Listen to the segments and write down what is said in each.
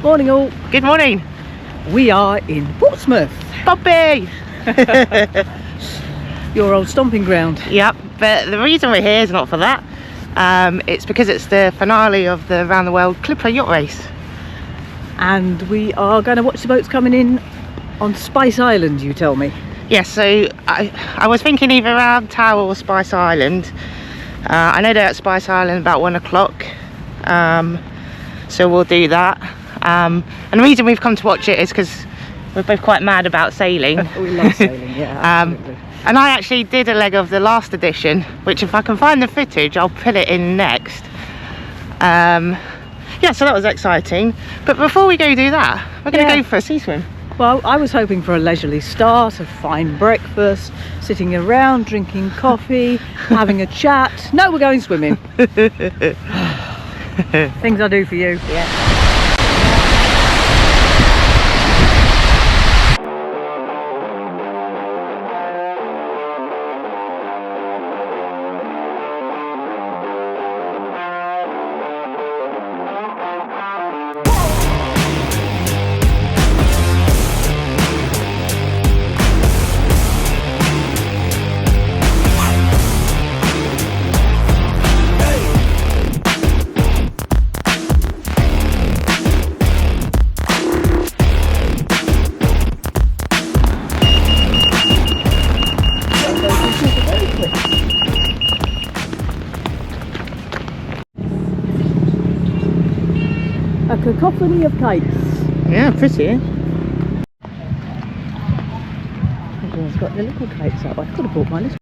Morning all. Good morning. We are in Portsmouth. Bobby! Your old stomping ground. Yep, but the reason we're here is not for that. It's because it's the finale of the Round the World Clipper yacht race. And we are going to watch the boats coming in on Spice Island, you tell me. Yes, so I was thinking either around Tower or Spice Island. I know they're at Spice Island about 1 o'clock. So we'll do that. And the reason we've come to watch it is because we're both quite mad about sailing. We love sailing, yeah, absolutely. And I actually did a leg of the last edition, which if I can find the footage, I'll put it in next. Yeah, so that was exciting. But before we go do that, we're going to go for a sea swim. Well, I was hoping for a leisurely start, a fine breakfast, sitting around, drinking coffee, having a chat. No, we're going swimming. Things I do for you. Yeah. A cacophony of kites. Yeah, pretty, eh? Everyone's got their little kites up. I could have bought my little.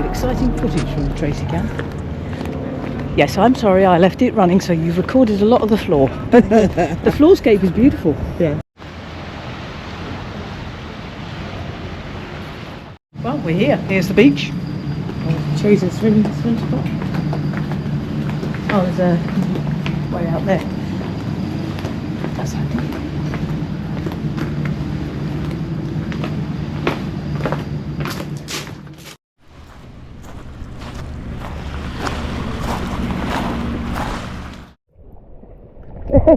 Exciting footage from the Tracy Camp. Yes, I'm sorry I left it running, so you've recorded a lot of the floor. The floorscape is beautiful. Yeah. Well, we're here. Here's the beach. Chosen swim spot. Oh, there's a way out there. That's handy.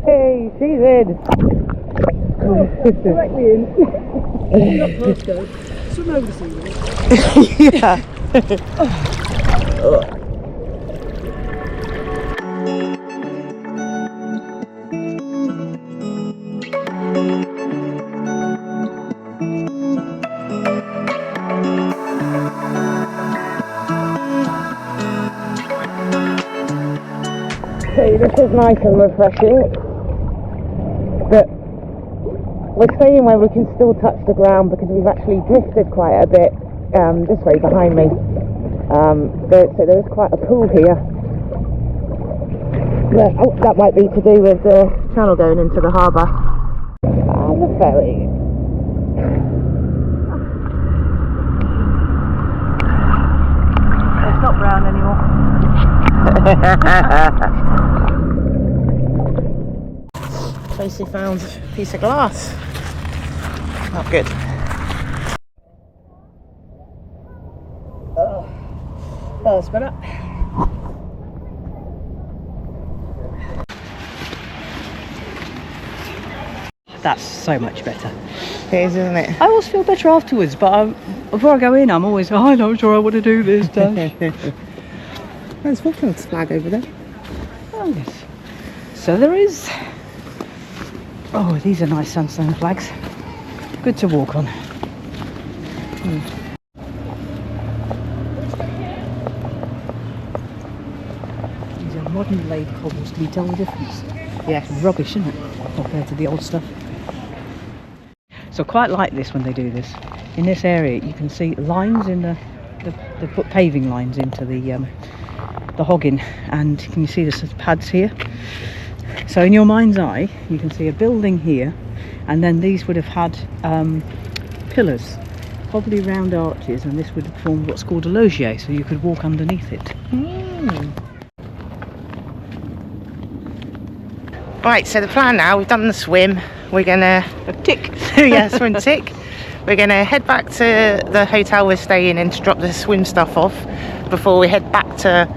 Hey, she's in. Directly in. Not close though. Swim over the sea. Yeah. Okay, this is nice and refreshing, but we're staying where we can still touch the ground because we've actually drifted quite a bit this way behind me. So there is quite a pool here. But, oh, that might be to do with the channel going into the harbour. And the ferry. It's not brown anymore. Tracy found a piece of glass. Not good. Oh, that's better. That's so much better. It is, isn't it? I always feel better afterwards, but before I go in, I'm always, oh, I'm not sure I want to do this, Tash. There's Falkland's flag over there. Oh, yes. So there is. Oh, these are nice sandstone flags. Good to walk on. These are modern laid cobbles. Can you tell the difference? Yes. Rubbish, isn't it, compared to the old stuff? So I quite like this when they do this. In this area, you can see lines in the they put paving lines into the hogging, and can you see the pads here? So in your mind's eye, you can see a building here, and then these would have had pillars, probably round arches, and this would have formed what's called a loggia, so you could walk underneath it. Right, so the plan now, we've done the swim, we're gonna Tick. yeah, swim tick. We're gonna head back to the hotel we're staying in to drop the swim stuff off before we head back to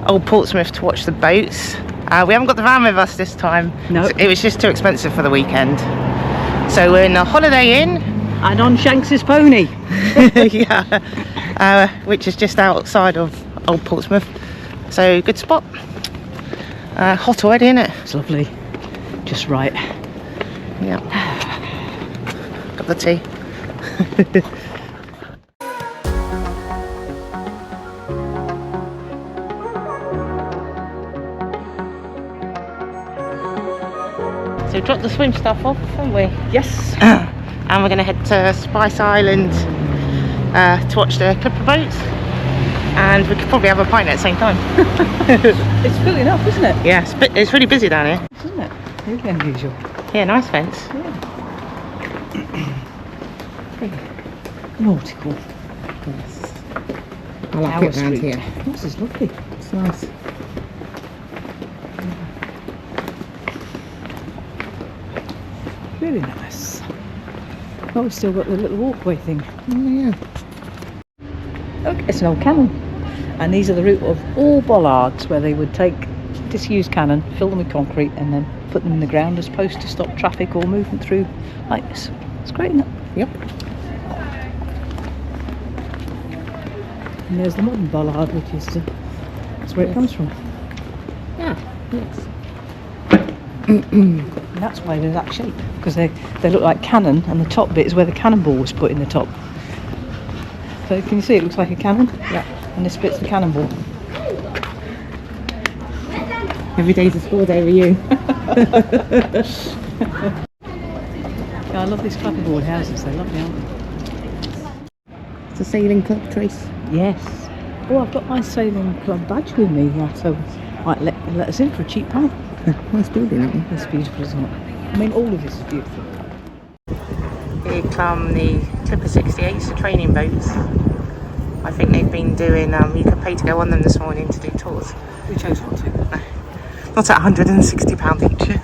Old Portsmouth to watch the boats. We haven't got the van with us this time. No. It was just too expensive for the weekend. So we're in a Holiday Inn. And on Shanks's pony. Yeah, which is just outside of Old Portsmouth. So good spot. Hot already, isn't it? It's lovely. Just right. Yeah. Got the tea. So drop the swim stuff off, haven't we? Yes. And we're going to head to Spice Island to watch the clipper boats. And we could probably have a pint at the same time. It's filling up, isn't it? Yeah, it's really busy down here. Isn't it? Really unusual. Yeah, nice fence. Yeah. Nautical. Yes. I like Tower it around Street. here. This is lovely. It's nice. Really nice. Oh, we've still got the little walkway thing. Oh, yeah. Okay, it's an old cannon. And these are the route of all bollards, where they would take disused cannon, fill them with concrete, and then put them in the ground as opposed to stop traffic or movement through like this. It's great, isn't it? Yep. And there's the modern bollard, which is that's where it comes from. Yeah. Yes. And that's why they're that shape, because they look like cannon, and the top bit is where the cannonball was put in the top. So can you see it looks like a cannon? Yeah. And this bit's the cannonball. Every day's a school day with you. Yeah, I love these clapperboard houses, they're lovely, aren't they? It's a sailing club, Trace. Yes. Oh, I've got my sailing club badge with me, yeah, so might let us in for a cheap pint. Nice building, that one. It's beautiful, isn't it? I mean, all of this is beautiful. Here come the Clipper 68s, the training boats. I think they've been doing, you could pay to go on them this morning to do tours. We chose not to. Not at £160 each.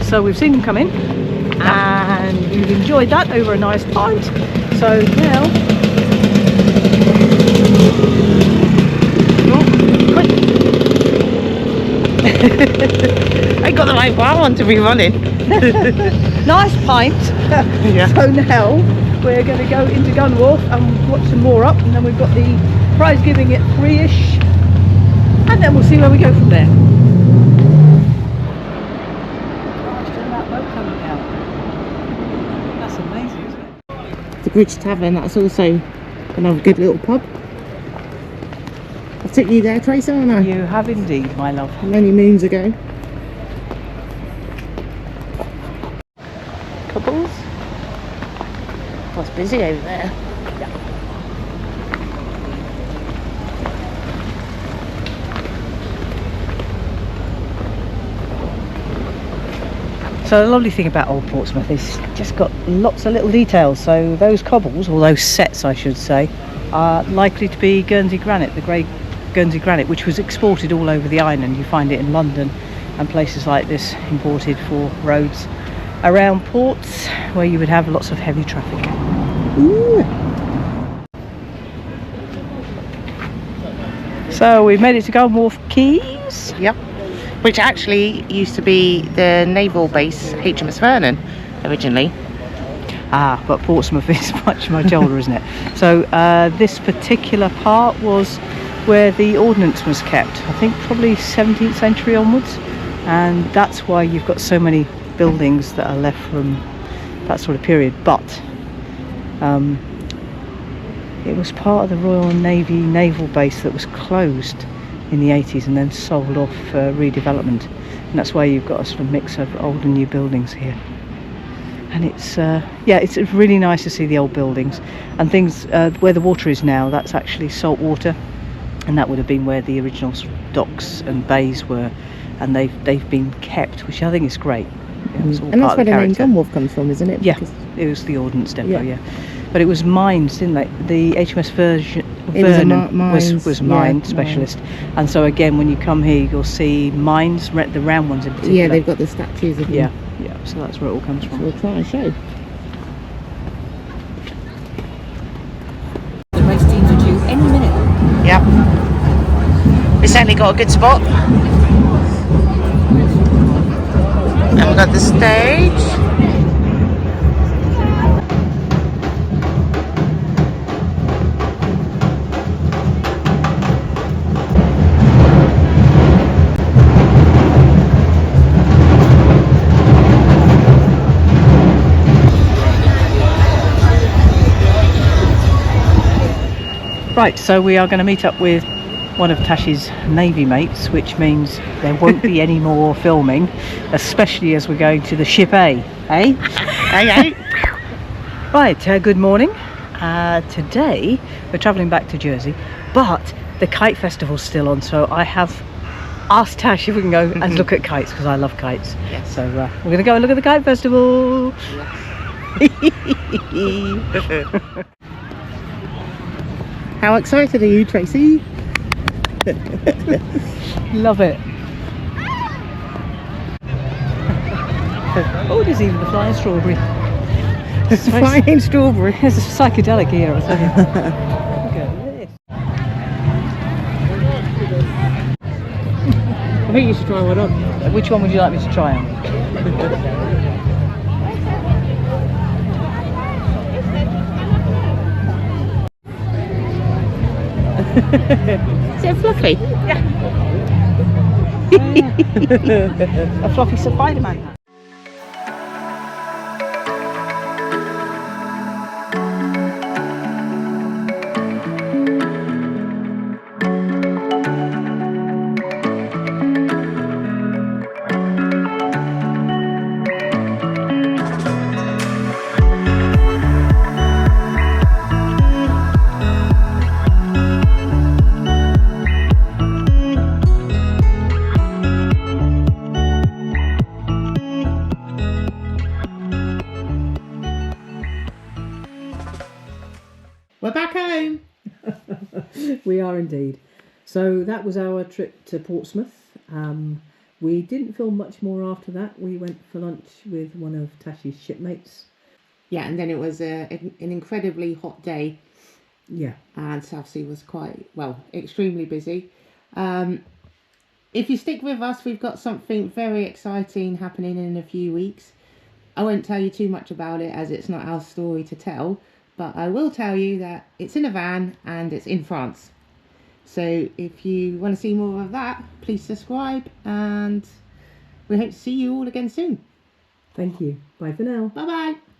So we've seen them come in, and we've enjoyed that over a nice pint. So now, I got the right one to be running. nice pint. Yeah. So now we're going to go into Gun Wharf and watch some more up, and then we've got the prize giving at 3ish, and then we'll see where we go from there. That's amazing, isn't it? The Bridge Tavern, that's also another good little pub. I took you there, Tracy, haven't I? You have indeed, my love. Many moons ago. Couples. Oh, it's busy over there. So the lovely thing about Old Portsmouth is just got lots of little details. So those cobbles, or those sets I should say, are likely to be Guernsey granite, the grey Guernsey granite, which was exported all over the island. You find it in London and places like this, imported for roads around ports where you would have lots of heavy traffic. Ooh. So we've made it to Golden Wharf Quays. Yep. Which actually used to be the naval base HMS Vernon originally. But Portsmouth is much older, isn't it? So this particular part was where the ordnance was kept. I think probably 17th century onwards, and that's why you've got so many buildings that are left from that sort of period. But it was part of the Royal Navy naval base that was closed in the 80s and then sold off for redevelopment, and that's why you've got a sort of mix of old and new buildings here. And it's it's really nice to see the old buildings and things. Where the water is now, that's actually salt water, and that would have been where the original docks and bays were, and they've been kept, which I think is great. And that's where the name Golden Wharf comes from, isn't it? Yeah, it was the ordnance depot. Yeah. But it was mines, didn't they? The HMS Vernon was mine specialist, and so again, when you come here, you'll see mines, the round ones in particular. Yeah, they've got the statues of them. Yeah, so that's where it all comes from. So we'll try and show. The race teams are due any minute. Yep. We certainly got a good spot. And we've got the stage. Right, so we are going to meet up with one of Tash's Navy mates, which means there won't be any more filming, especially as we're going to the ship A, eh? Hey. Right, good morning. Today we're travelling back to Jersey, but the kite festival's still on, so I have asked Tash if we can go and look at kites, because I love kites. Yes. So we're going to go and look at the kite festival. Yes. How excited are you, Tracy? Love it. Oh, there's even the flying strawberry. Flying strawberry. It's a psychedelic here, I tell you. Look at this. I think you should try one on. Which one would you like me to try on? Is it fluffy? Yeah. A fluffy Spider-Man hat. We're back home. We are indeed. So that was our trip to Portsmouth. We didn't film much more after that. We went for lunch with one of Tash's shipmates. Yeah, and then it was an incredibly hot day. Yeah. And Southsea was extremely busy. If you stick with us, we've got something very exciting happening in a few weeks. I won't tell you too much about it as it's not our story to tell, but I will tell you that it's in a van and it's in France. So if you want to see more of that, please subscribe, and we hope to see you all again soon. Thank you. Bye for now. Bye bye.